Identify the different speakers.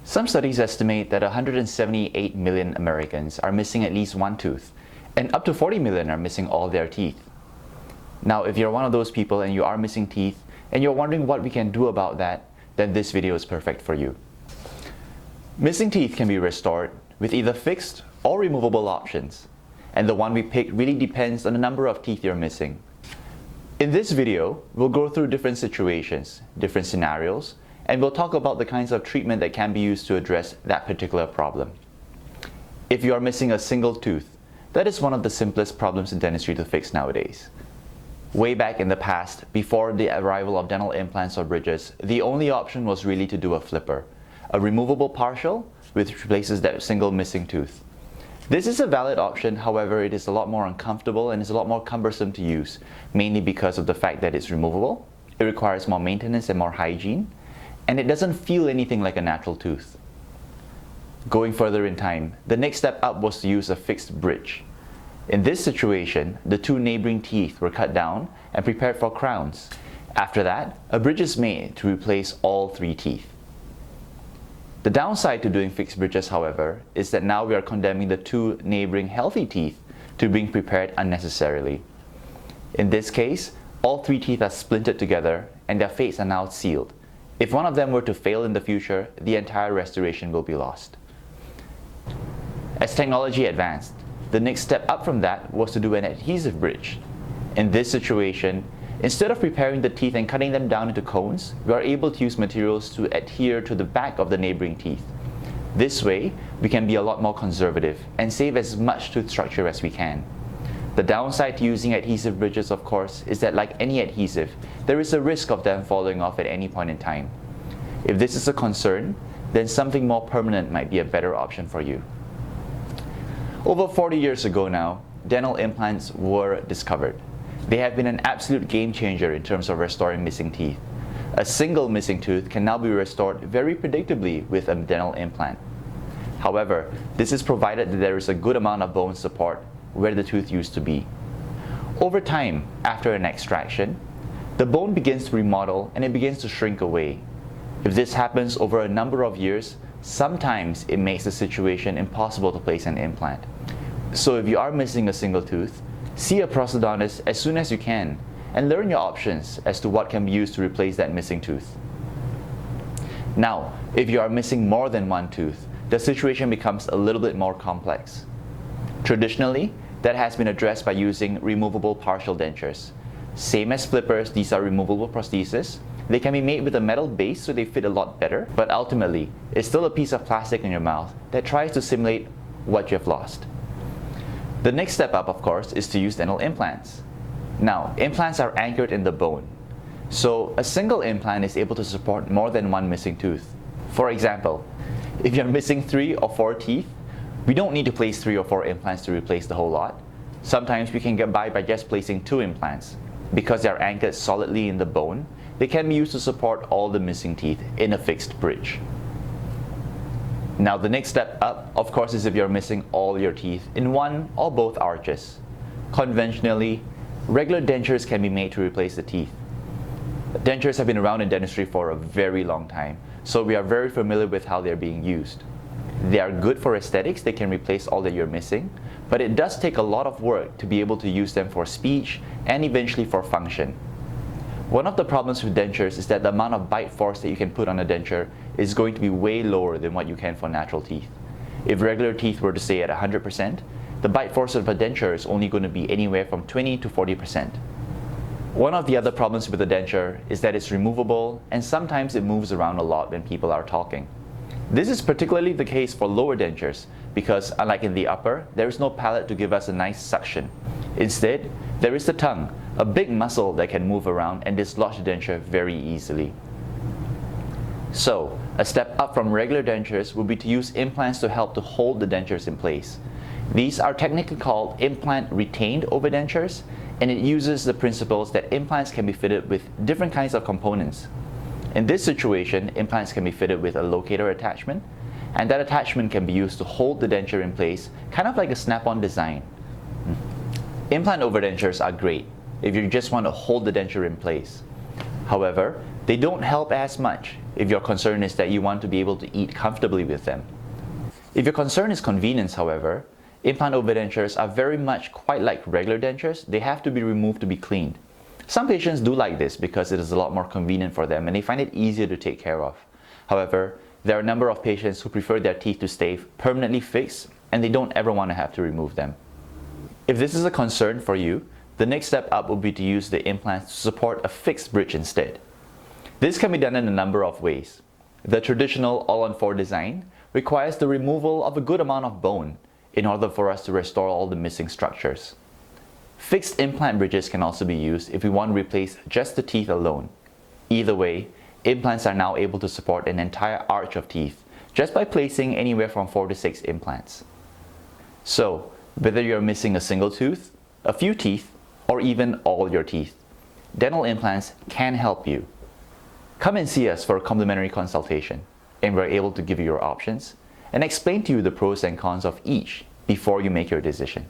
Speaker 1: Some studies estimate that 178 million Americans are missing at least one tooth, and up to 40 million are missing all their teeth. Now, if you're one of those people and you are missing teeth, and you're wondering what we can do about that, then this video is perfect for you. Missing teeth can be restored with either fixed or removable options, and the one we pick really depends on the number of teeth you're missing. In this video, we'll go through different situations, different scenarios, and we'll talk about the kinds of treatment that can be used to address that particular problem. If you are missing a single tooth, that is one of the simplest problems in dentistry to fix nowadays. Way back in the past, before the arrival of dental implants or bridges, the only option was really to do a flipper, a removable partial which replaces that single missing tooth. This is a valid option, however, it is a lot more uncomfortable and is a lot more cumbersome to use, mainly because of the fact that it's removable, it requires more maintenance and more hygiene, and it doesn't feel anything like a natural tooth. Going further in time, the next step up was to use a fixed bridge. In this situation, the two neighboring teeth were cut down and prepared for crowns. After that, a bridge is made to replace all three teeth. The downside to doing fixed bridges, however, is that now we are condemning the two neighboring healthy teeth to being prepared unnecessarily. In this case, all three teeth are splintered together and their fates are now sealed. If one of them were to fail in the future, the entire restoration will be lost. As technology advanced, the next step up from that was to do an adhesive bridge. In this situation, instead of preparing the teeth and cutting them down into cones, we are able to use materials to adhere to the back of the neighboring teeth. This way, we can be a lot more conservative and save as much tooth structure as we can. The downside to using adhesive bridges, of course, is that like any adhesive, there is a risk of them falling off at any point in time. If this is a concern, then something more permanent might be a better option for you. Over 40 years ago now, dental implants were discovered. They have been an absolute game changer in terms of restoring missing teeth. A single missing tooth can now be restored very predictably with a dental implant. However, this is provided that there is a good amount of bone support where the tooth used to be. Over time, after an extraction, the bone begins to remodel and it begins to shrink away. If this happens over a number of years, sometimes it makes the situation impossible to place an implant. So if you are missing a single tooth, see a prosthodontist as soon as you can and learn your options as to what can be used to replace that missing tooth. Now, if you are missing more than one tooth, the situation becomes a little bit more complex. Traditionally, that has been addressed by using removable partial dentures. Same as flippers, these are removable prostheses. They can be made with a metal base so they fit a lot better, but ultimately, it's still a piece of plastic in your mouth that tries to simulate what you have lost. The next step up, of course, is to use dental implants. Now, implants are anchored in the bone, so a single implant is able to support more than one missing tooth. For example, if you're missing 3 or 4 teeth, we don't need to place 3 or 4 implants to replace the whole lot. Sometimes we can get by just placing 2 implants. Because they are anchored solidly in the bone, they can be used to support all the missing teeth in a fixed bridge. Now the next step up, of course, is if you're missing all your teeth in one or both arches. Conventionally, regular dentures can be made to replace the teeth. Dentures have been around in dentistry for a very long time, so we are very familiar with how they're being used. They are good for aesthetics, they can replace all that you're missing, but it does take a lot of work to be able to use them for speech and eventually for function. One of the problems with dentures is that the amount of bite force that you can put on a denture is going to be way lower than what you can for natural teeth. If regular teeth were to stay at 100%, the bite force of a denture is only going to be anywhere from 20 to 40%. One of the other problems with a denture is that it's removable and sometimes it moves around a lot when people are talking. This is particularly the case for lower dentures because, unlike in the upper, there is no palate to give us a nice suction. Instead, there is the tongue, a big muscle that can move around and dislodge the denture very easily. So, a step up from regular dentures would be to use implants to help to hold the dentures in place. These are technically called implant retained overdentures, and it uses the principles that implants can be fitted with different kinds of components. In this situation, implants can be fitted with a locator attachment, and that attachment can be used to hold the denture in place, kind of like a snap-on design. Implant overdentures are great if you just want to hold the denture in place. However, they don't help as much if your concern is that you want to be able to eat comfortably with them. If your concern is convenience, however, implant overdentures are very much quite like regular dentures. They have to be removed to be cleaned. Some patients do like this because it is a lot more convenient for them and they find it easier to take care of. However, there are a number of patients who prefer their teeth to stay permanently fixed and they don't ever want to have to remove them. If this is a concern for you, the next step up would be to use the implants to support a fixed bridge instead. This can be done in a number of ways. The traditional all-on-4 design requires the removal of a good amount of bone in order for us to restore all the missing structures. Fixed implant bridges can also be used if we want to replace just the teeth alone. Either way, implants are now able to support an entire arch of teeth just by placing anywhere from 4 to 6 implants. So, whether you're missing a single tooth, a few teeth, or even all your teeth, dental implants can help you. Come and see us for a complimentary consultation, and we're able to give you your options and explain to you the pros and cons of each before you make your decision.